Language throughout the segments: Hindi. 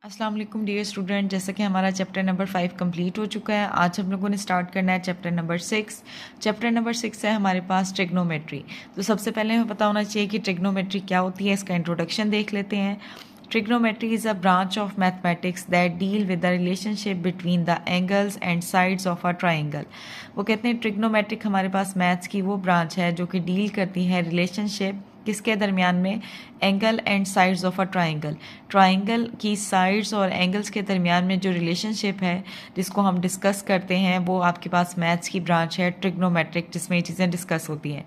अस्सलाम वालेकुम डियर स्टूडेंट। जैसा कि हमारा चैप्टर नंबर 5 कंप्लीट हो चुका है, आज हम लोगों ने स्टार्ट करना है चैप्टर नंबर 6। चैप्टर नंबर 6 है हमारे पास ट्रिग्नोमेट्री। तो सबसे पहले हमें पता होना चाहिए कि ट्रिग्नोमेट्री क्या होती है। इसका इंट्रोडक्शन देख लेते हैं। Trigonometry is a branch of mathematics that deal with the relationship between the angles and sides of a triangle. वो कहते हैं ट्रिग्नोमेट्रिक हमारे पास मैथ्स की वो ब्रांच है जो कि डील करती है रिलेशनशिप किसके दरमियान में, angle and sides of a triangle. Triangle की साइड्स और एंगल्स के दरमियान में जो रिलेशनशिप है जिसको हम डिस्कस करते हैं वो आपके पास मैथ्स की ब्रांच है ट्रिग्नोमेट्रिक, जिसमें ये चीज़ें डिस्कस होती हैं।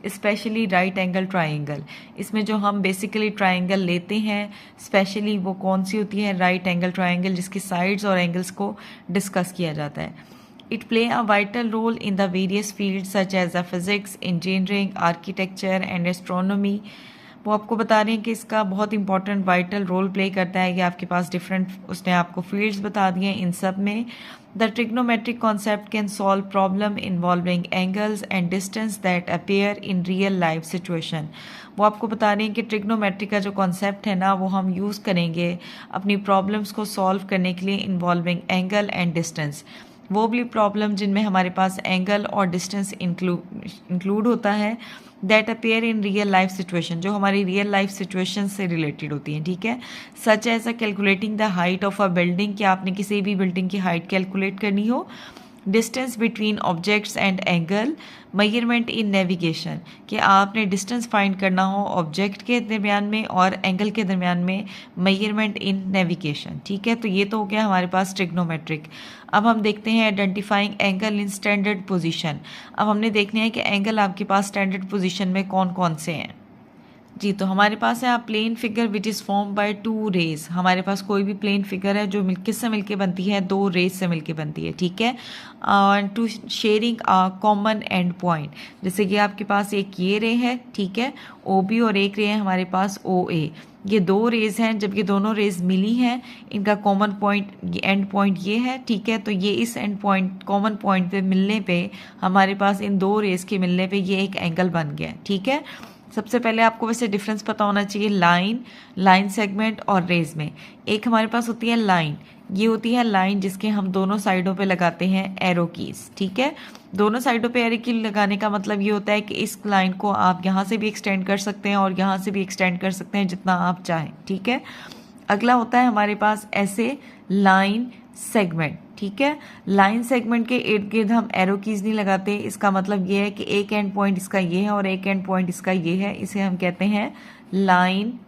स्पेशली राइट एंगल ट्राइंगल, इसमें जो हम बेसिकली ट्राइंगल लेते हैं स्पेशली वो कौन सी होती है, राइट एंगल ट्राइंगल, जिसकी साइड्स और एंगल्स को डिस्कस किया जाता है। It play a vital role in the various fields such as the physics, engineering, architecture and astronomy। वो आपको बता रहे हैं कि इसका बहुत इंपॉर्टेंट वाइटल रोल प्ले करता है कि आपके पास डिफरेंट उसने आपको फील्ड्स बता दिए हैं। इन सब में the trigonometric concept can solve problem involving angles and distance that appear in real life situation. वो आपको बता रहे हैं कि ट्रिग्नोमेट्री का जो कॉन्सेप्ट है ना वो हम यूज़ करेंगे अपनी प्रॉब्लम्स को सॉल्व करने के लिए इन्वॉल्विंग एंगल एंड डिस्टेंस। वो भी प्रॉब्लम जिनमें हमारे पास एंगल और डिस्टेंस इंक्लूड होता है that appear in real life situation, जो हमारी रियल लाइफ सिचुएशन से रिलेटेड होती हैं। ठीक है, such as a calculating the height of a building, कि आपने किसी भी बिल्डिंग की हाइट कैलकुलेट करनी हो। Distance between objects and angle, measurement in navigation, कि आपने डिस्टेंस फाइंड करना हो ऑब्जेक्ट के दरमियान में और एंगल के दरमियान में, मेजरमेंट इन नेविगेशन। ठीक है, तो ये तो हो गया हमारे पास ट्रिग्नोमेट्रिक। अब हम देखते हैं identifying angle in standard position. अब हमने देखना है कि एंगल आपके पास स्टैंडर्ड पोजीशन में कौन कौन से हैं। जी, तो हमारे पास है आप plane figure which is form by two rays. हमारे पास कोई भी प्लेन फिगर है जो किससे मिलके बनती है, दो रेज से मिलके बनती है। ठीक है, two sharing a common end point, जैसे कि आपके पास एक ये रे है, ठीक है, ओ बी, और एक रे है हमारे पास ओ ए। ये दो रेज हैं, जब ये दोनों रेज मिली हैं इनका कॉमन पॉइंट एंड पॉइंट ये है। ठीक है, तो ये इस एंड पॉइंट कॉमन पॉइंट पे मिलने पे हमारे पास इन दो रेज के मिलने पे ये एक एंगल बन गया। ठीक है, सबसे पहले आपको वैसे डिफरेंस पता होना चाहिए लाइन सेगमेंट और रेज में। एक हमारे पास होती है लाइन, ये होती है लाइन जिसके हम दोनों साइडों पे लगाते हैं एरो कीज। ठीक है, दोनों साइडों पे एरो की लगाने का मतलब ये होता है कि इस लाइन को आप यहाँ से भी एक्सटेंड कर सकते हैं और यहाँ से भी एक्सटेंड कर सकते हैं जितना आप चाहें। ठीक है, अगला होता है हमारे पास ऐसे लाइन सेगमेंट। ठीक है, लाइन सेगमेंट के इर्द गिर्द हम एरो कीज नहीं लगाते। इसका मतलब ये है कि एक एंड पॉइंट इसका ये है और एक एंड पॉइंट इसका ये है, इसे हम कहते हैं लाइन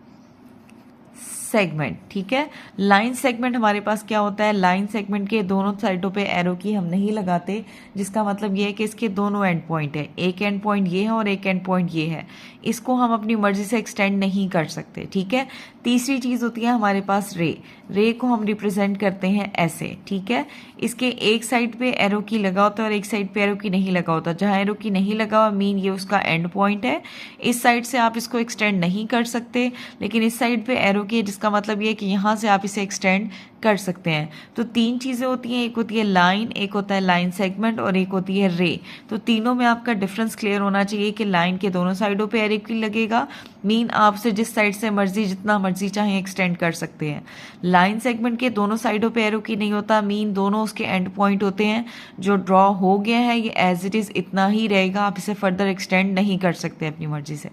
सेगमेंट। ठीक है, लाइन सेगमेंट हमारे पास क्या होता है, लाइन सेगमेंट के दोनों साइडों पे एरो की हम नहीं लगाते, जिसका मतलब ये है कि इसके दोनों एंड पॉइंट है, एक एंड पॉइंट ये है और एक एंड पॉइंट ये है, इसको हम अपनी मर्जी से एक्सटेंड नहीं कर सकते। ठीक है, तीसरी चीज होती है हमारे पास रे को हम रिप्रेजेंट करते हैं ऐसे। ठीक है, इसके एक साइड पे एरो की लगा होता है और एक साइड पे एरो की नहीं लगा होता। जहां एरो की नहीं लगा हुआ मीन ये उसका एंड पॉइंट है, इस साइड से आप इसको एक्सटेंड नहीं कर सकते, लेकिन इस साइड पे एरो की है जिसका मतलब ये है कि यहां से आप इसे एक्सटेंड कर सकते हैं। तो तीन चीजें होती हैं, एक होती है लाइन, एक होता है लाइन सेगमेंट और एक होती है रे। तो तीनों में आपका डिफरेंस क्लियर होना चाहिए कि लाइन के दोनों साइडों पे एरो की लगेगा, मीन आपसे जिस साइड से मर्जी जितना मर्जी चाहे एक्सटेंड कर सकते हैं। लाइन सेगमेंट के दोनों साइडों पे एरो की नहीं होता, मीन दोनों उसके एंड पॉइंट होते हैं। जो ड्रॉ हो गया है ये एज इट इज इतना ही रहेगा, आप इसे फर्दर एक्सटेंड नहीं कर सकते अपनी मर्जी से।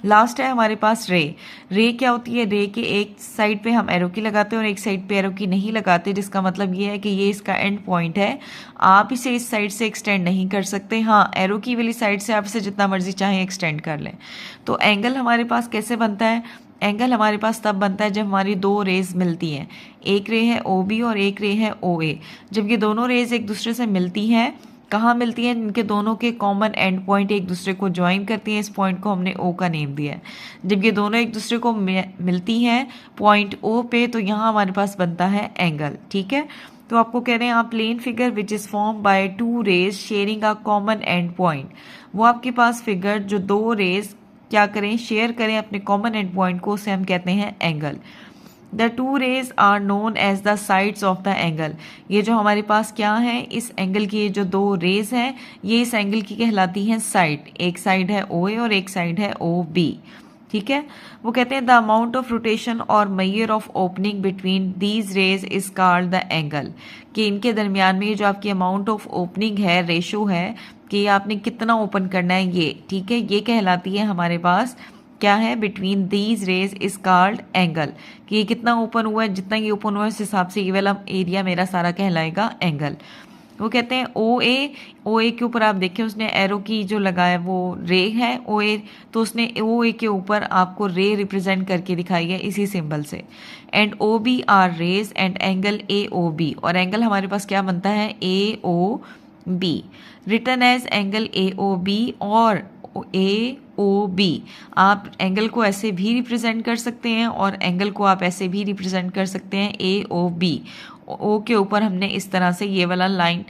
लास्ट है हमारे पास रे क्या होती है, रे के एक साइड पे हम एरो की लगाते हैं और एक साइड पे एरो की नहीं लगाते, जिसका मतलब ये है कि ये इसका एंड पॉइंट है, आप इसे इस साइड से एक्सटेंड नहीं कर सकते। हाँ, एरो की वाली साइड से आप इसे जितना मर्जी चाहें एक्सटेंड कर लें। तो एंगल हमारे पास कैसे बनता है, एंगल हमारे पास तब बनता है जब हमारी दो रेज मिलती हैं, एक रे है ओ बी और एक रे है ओ ए। जब ये दोनों रेज एक दूसरे से मिलती हैं, कहाँ मिलती हैं, इनके दोनों के कॉमन एंड पॉइंट एक दूसरे को ज्वाइन करती हैं, इस पॉइंट को हमने ओ का नेम दिया है। जब ये दोनों एक दूसरे को मिलती हैं पॉइंट ओ पे, तो यहाँ हमारे पास बनता है एंगल। ठीक है, तो आपको कह रहे हैं आप plane figure which is form by two rays sharing a common end point. वो आपके पास फिगर जो दो रेज क्या करें, शेयर करें अपने कॉमन एंड पॉइंट को, उसे हम कहते हैं angle. The two rays are known as the sides of the angle. ये जो हमारे पास क्या है, इस एंगल की ये जो दो रेज हैं ये इस एंगल की कहलाती हैं साइड। एक साइड है ओ ए और एक साइड है ओ बी। ठीक है। वो कहते हैं द अमाउंट ऑफ रोटेशन और measure of opening between these raise is called the angle, कि इनके दरमियान में जो आपकी अमाउंट ऑफ ओपनिंग है, रेशो है कि आपने कितना ओपन करना है ये, ठीक है, ये कहलाती है हमारे पास क्या है, between these raise is called angle, कि ये कितना ओपन हुआ है, जितना ये ओपन हुआ है उस हिसाब से ये वाला एरिया मेरा सारा कहलाएगा एंगल। वो कहते हैं ओ ए के ऊपर आप देखें उसने एरो की जो लगाया वो रे है ओ ए, तो उसने ओ ए के ऊपर आपको रे रिप्रेजेंट करके दिखाई है इसी सिंबल से। And O B are rays and angle A O B, और एंगल हमारे पास क्या बनता है, A O B, written as angle A O B और ए ओ बी। आप एंगल को ऐसे भी रिप्रेजेंट कर सकते हैं और एंगल को आप ऐसे भी रिप्रेजेंट कर सकते हैं, ए ओ बी। ओ के ऊपर हमने इस तरह से ये वाला लाइन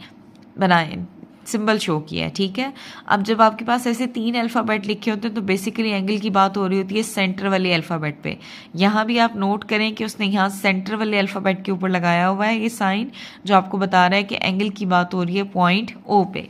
बनाए, सिंबल शो किया है, ठीक है। अब जब आपके पास ऐसे 3 अल्फ़ाबेट लिखे होते हैं तो बेसिकली एंगल की बात हो रही होती है सेंटर वाले अल्फ़ाबेट पे। यहाँ भी आप नोट करें कि उसने यहाँ सेंटर वाले अल्फ़ाबेट के ऊपर लगाया हुआ है ये साइन, जो आपको बता रहा है कि एंगल की बात हो रही है पॉइंट ओ पे।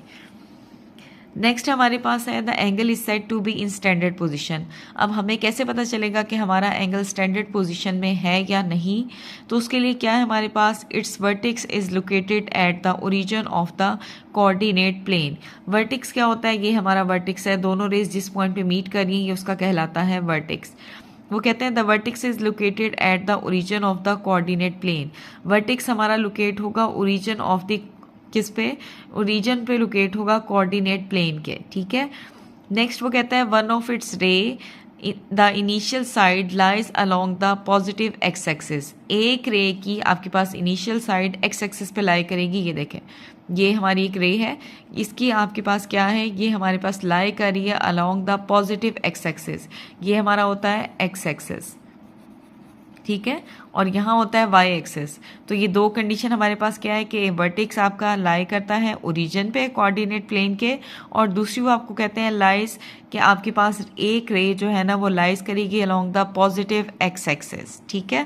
नेक्स्ट हमारे पास है the angle is said to be in standard position. अब हमें कैसे पता चलेगा कि हमारा एंगल स्टैंडर्ड पोजीशन में है या नहीं, तो उसके लिए क्या है हमारे पास, it's vertex is located at the origin of the coordinate plane. Vertex क्या होता है, ये हमारा वर्टेक्स है, दोनों रेज जिस पॉइंट पे मीट कर रही हैं ये उसका कहलाता है वर्टेक्स। वो कहते हैं the vertex is located at the origin of the coordinate plane. Vertex हमारा लोकेट होगा ओरिजिन ऑफ द किस पे, ओरिजिन पे लोकेट होगा कोऑर्डिनेट प्लेन के, ठीक है। नेक्स्ट वो कहता है वन ऑफ इट्स रे the initial side lies along the positive x axis. एक रे की आपके पास इनिशियल साइड एक्स एक्सिस पे लाई करेगी, ये देखें ये हमारी एक रे है, इसकी आपके पास क्या है, ये हमारे पास लाई कर रही है along the positive x axis, ये हमारा होता है एक्स एक्सिस, ठीक है, और यहाँ होता है वाई एक्सिस। तो ये दो कंडीशन हमारे पास क्या है कि वर्टेक्स आपका लाई करता है ओरिजिन पे कोऑर्डिनेट प्लेन के, और दूसरी वो आपको कहते हैं लाइज, कि आपके पास एक रे जो है ना वो लाइज करेगी along the positive x axis, ठीक है।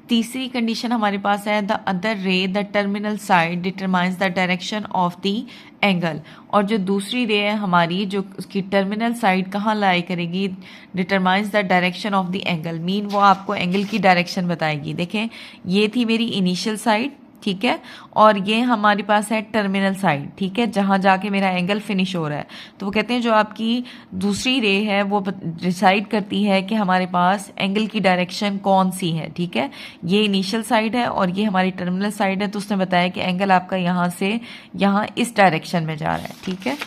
तीसरी कंडीशन हमारे पास है द अदर रे the terminal side determines the direction of the angle, और जो दूसरी रे है हमारी जो उसकी टर्मिनल साइड कहाँ लाई करेगी, determines the direction of the angle, mean वो आपको एंगल की डायरेक्शन बताएगी। देखें ये थी मेरी इनिशियल साइड, ठीक है, और ये हमारे पास है टर्मिनल साइड, ठीक है, जहाँ जाके मेरा एंगल फिनिश हो रहा है। तो वो कहते हैं जो आपकी दूसरी रे है वो डिसाइड करती है कि हमारे पास एंगल की डायरेक्शन कौन सी है, ठीक है। ये इनिशियल साइड है और ये हमारी टर्मिनल साइड है, तो उसने बताया कि एंगल आपका यहाँ से यहाँ इस डायरेक्शन में जा रहा है, ठीक है।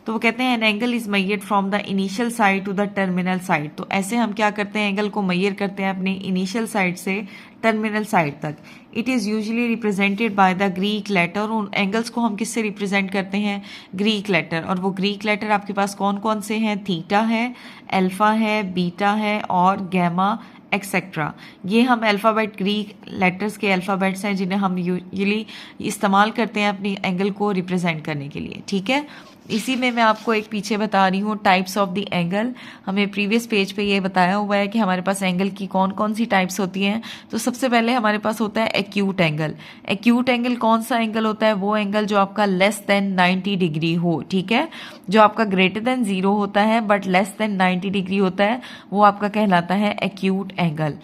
तो वो कहते हैं an angle is measured from the initial side to the terminal side. तो ऐसे हम क्या करते हैं, एंगल को मैयर करते हैं अपने इनिशियल साइड से टर्मिनल साइड तक। It is usually represented by the Greek letter. उन एंगल्स को हम किससे रिप्रेजेंट करते हैं, ग्रीक लेटर, और वो ग्रीक लेटर आपके पास कौन कौन से हैं, थीटा है, अल्फा है, बीटा है और गैमा एक्सेट्रा। ये हम अल्फ़ाबेट ग्रीक लेटर्स के अल्फ़ाबेट्स हैं जिन्हें हम यूजुअली इस्तेमाल करते हैं अपनी एंगल को रिप्रेजेंट करने के लिए, ठीक है। इसी में मैं आपको एक पीछे बता रही हूँ टाइप्स ऑफ द एंगल। हमें प्रीवियस पेज पे ये बताया हुआ है कि हमारे पास एंगल की कौन कौन सी टाइप्स होती हैं। तो सबसे पहले हमारे पास होता है एक्यूट एंगल। एक्यूट एंगल कौन सा एंगल होता है, वो एंगल जो आपका लेस देन 90 डिग्री हो, ठीक है। जो आपका ग्रेटर देन 0 होता है बट लेस देन 90 डिग्री होता है, वो आपका कहलाता है एक्यूट एंगल।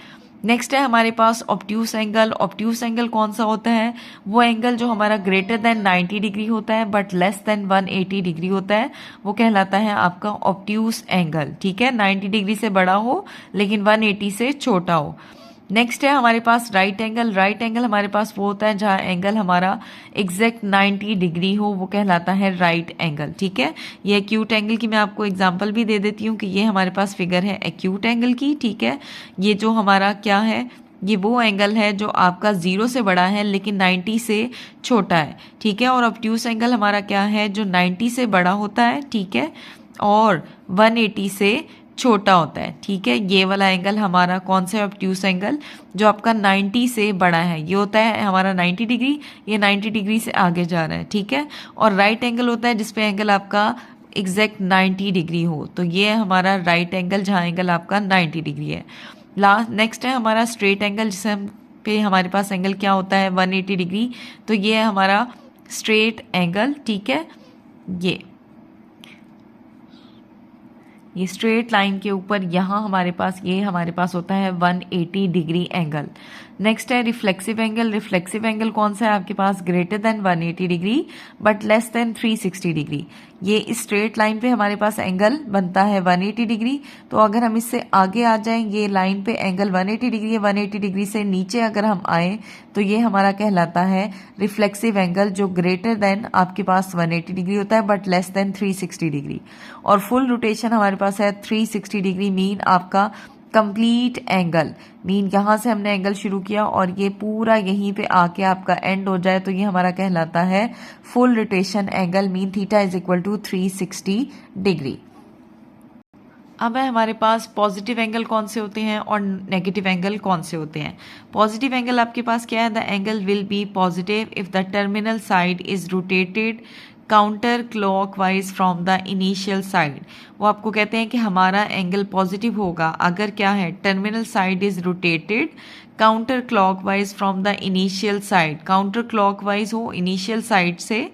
नेक्स्ट है हमारे पास ऑब्ट्यूस एंगल। ऑब्ट्यूस एंगल कौन सा होता है, वो एंगल जो हमारा ग्रेटर देन 90 डिग्री होता है बट लेस देन 180 डिग्री होता है, वो कहलाता है आपका ऑब्ट्यूस एंगल, ठीक है। 90 डिग्री से बड़ा हो लेकिन 180 से छोटा हो। नेक्स्ट है हमारे पास राइट एंगल। राइट एंगल हमारे पास वो होता है जहाँ एंगल हमारा एग्जैक्ट 90 डिग्री हो, वो कहलाता है राइट एंगल, ठीक है। ये एक्यूट एंगल की मैं आपको एग्जांपल भी दे देती हूँ कि ये हमारे पास फिगर है एक्यूट एंगल की, ठीक है। ये जो हमारा क्या है, ये वो एंगल है जो आपका 0 से बड़ा है लेकिन 90 से छोटा है, ठीक है। और ऑब्ट्यूस एंगल हमारा क्या है, जो 90 से बड़ा होता है, ठीक है, और 180 से छोटा होता है, ठीक है। ये वाला एंगल हमारा कौन सा है, ऑब्ट्यूस एंगल, जो आपका 90 से बड़ा है, ये होता है हमारा 90 डिग्री, ये 90 डिग्री से आगे जा रहा है, ठीक है। और राइट एंगल होता है जिसपे एंगल आपका एग्जैक्ट 90 डिग्री हो, तो ये है हमारा राइट एंगल जहाँ एंगल आपका 90 डिग्री है। नेक्स्ट है हमारा स्ट्रेट एंगल, जिससे पे हमारे पास एंगल क्या होता है 180 डिग्री, तो ये है हमारा स्ट्रेट एंगल, ठीक है। ये स्ट्रेट लाइन के ऊपर यहाँ हमारे पास होता है 180 डिग्री एंगल। नेक्स्ट है रिफ्लेक्सिव एंगल। रिफ्लेक्सिव एंगल कौन सा है आपके पास? Greater than 180 degree but less than 360 degree. ये इस स्ट्रेट लाइन पे हमारे पास एंगल बनता है 180 डिग्री। तो अगर हम इससे आगे आ जाएं, ये लाइन पे एंगल 180 डिग्री है, 180 डिग्री से नीचे अगर हम आए तो ये हमारा कहलाता है रिफ्लेक्सिव एंगल, जो ग्रेटर देन आपके पास 180 डिग्री होता है बट लेस देन 360 डिग्री। और फुल रोटेशन हमारे पास है 360 डिग्री, मीन आपका कंप्लीट एंगल, मीन यहाँ से हमने एंगल शुरू किया और ये पूरा यहीं पे आके आपका एंड हो जाए तो ये हमारा कहलाता है full rotation angle, mean theta is equal to 360 degree. अब है हमारे पास पॉजिटिव एंगल कौन से होते हैं और नेगेटिव एंगल कौन से होते हैं। पॉजिटिव एंगल आपके पास क्या है? The angle will be positive if the terminal side is rotated counter clockwise from the initial side. वो आपको कहते हैं कि हमारा एंगल पॉजिटिव होगा अगर क्या है? Terminal side is rotated counter clockwise from the initial side. Counter clockwise हो इनिशियल साइड से,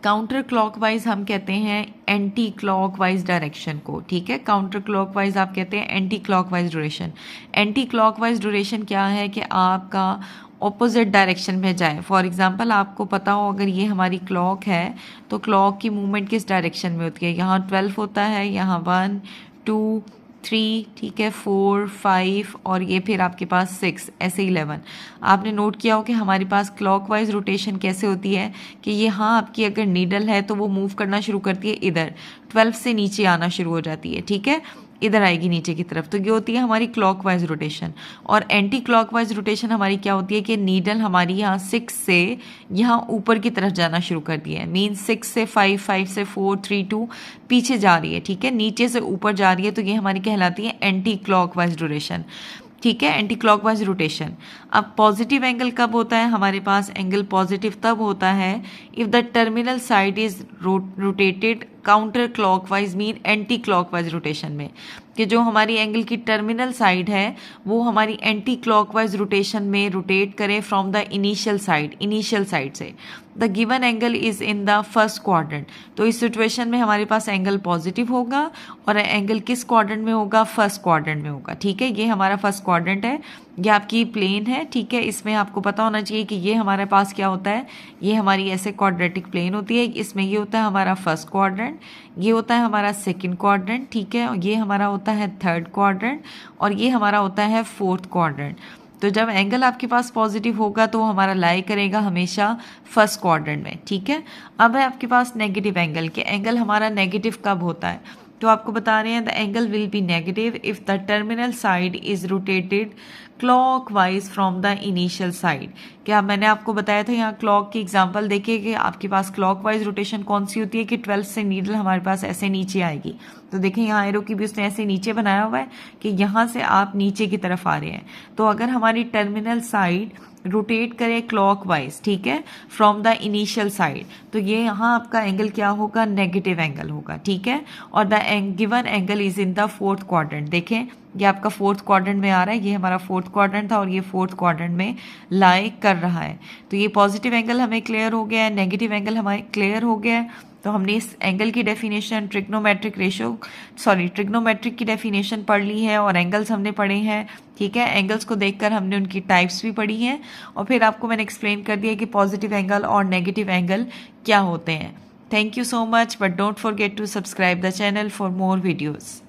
काउंटर क्लॉकवाइज हम कहते हैं एंटी क्लॉकवाइज डायरेक्शन को, ठीक है। काउंटर क्लॉकवाइज आप कहते हैं anti clockwise duration. Anti clockwise duration क्या है? कि आपका ऑपोजिट डायरेक्शन में जाए। फॉर एग्जांपल आपको पता हो अगर ये हमारी क्लॉक है तो क्लॉक की मूवमेंट किस डायरेक्शन में होती है? यहाँ 12 होता है, यहाँ 1 2 3, ठीक है, 4 5 और ये फिर आपके पास 6, ऐसे 11। आपने नोट किया हो कि हमारे पास क्लॉकवाइज रोटेशन कैसे होती है कि यहाँ आपकी अगर नीडल है तो वो मूव करना शुरू करती है इधर, 12 से नीचे आना शुरू हो जाती है, ठीक है, इधर आएगी नीचे की तरफ। तो ये होती है हमारी क्लॉकवाइज रोटेशन। और एंटी क्लॉकवाइज रोटेशन हमारी क्या होती है कि नीडल हमारी यहाँ 6 से यहाँ ऊपर की तरफ जाना शुरू कर दिया है, मीन 6 से 5, 5 से 4, 3 2 पीछे जा रही है, ठीक है, नीचे से ऊपर जा रही है। तो ये हमारी कहलाती है एंटी क्लॉकवाइज रोटेशन, ठीक है, एंटी क्लॉकवाइज रोटेशन। अब पॉजिटिव एंगल कब होता है? हमारे पास एंगल पॉजिटिव तब होता है if the terminal side is rotated counter clockwise, mean anti clockwise rotation में, कि जो हमारी एंगल की टर्मिनल साइड है वो हमारी एंटी क्लॉकवाइज रोटेशन में रोटेट करे फ्रॉम द इनिशियल साइड से। The given angle is in the first quadrant. तो इस सिचुएशन में हमारे पास एंगल पॉजिटिव होगा और एंगल किस क्वाड्रेंट में होगा? फर्स्ट क्वाड्रेंट में होगा, ठीक है। ये हमारा फर्स्ट क्वाड्रेंट है, ये आपकी प्लेन है, ठीक है। इसमें आपको पता होना चाहिए कि ये हमारे पास क्या होता है, ये हमारी ऐसे क्वाड्रेटिक प्लेन होती है। इसमें ये होता है हमारा फर्स्ट क्वाड्रेंट, ये होता है हमारा सेकंड क्वाड्रेंट, ठीक है, ये हमारा होता है थर्ड क्वाड्रेंट और ये हमारा होता है फोर्थ क्वाड्रेंट। तो जब एंगल आपके पास पॉजिटिव होगा तो वो हमारा लाई करेगा हमेशा फर्स्ट क्वाड्रेंट में, ठीक है। अब है आपके पास नेगेटिव एंगल, कि एंगल हमारा नेगेटिव कब होता है? तो आपको बता रहे हैं the angle will be negative if the terminal side is rotated clockwise from the initial side. क्या मैंने आपको बताया था यहाँ क्लॉक की एग्जांपल देखिए कि आपके पास क्लॉकवाइज रोटेशन कौन सी होती है कि 12 से नीडल हमारे पास ऐसे नीचे आएगी। तो देखें यहाँ एरो की भी उसने ऐसे नीचे बनाया हुआ है कि यहाँ से आप नीचे की तरफ आ रहे हैं। तो अगर हमारी टर्मिनल साइड रोटेट करे क्लॉकवाइज, ठीक है, फ्रॉम द इनिशियल साइड, तो ये यहाँ आपका एंगल क्या होगा? नेगेटिव एंगल होगा, ठीक है। और the given angle is in the fourth quadrant. देखें ये आपका फोर्थ क्वाड्रेंट में आ रहा है, ये हमारा फोर्थ क्वाड्रेंट था और ये फोर्थ क्वाड्रेंट में लाई कर रहा है। तो ये पॉजिटिव एंगल हमें क्लियर हो गया है, नेगेटिव एंगल हमें क्लियर हो गया है। तो हमने इस एंगल की डेफिनेशन ट्रिग्नोमेट्रिक की डेफिनेशन पढ़ ली है और एंगल्स हमने पढ़े हैं, ठीक है। एंगल्स को देखकर हमने उनकी टाइप्स भी पढ़ी हैं और फिर आपको मैंने एक्सप्लेन कर दिया कि पॉजिटिव एंगल और नेगेटिव एंगल क्या होते हैं। Thank you so much, but don't forget to subscribe the channel for more videos.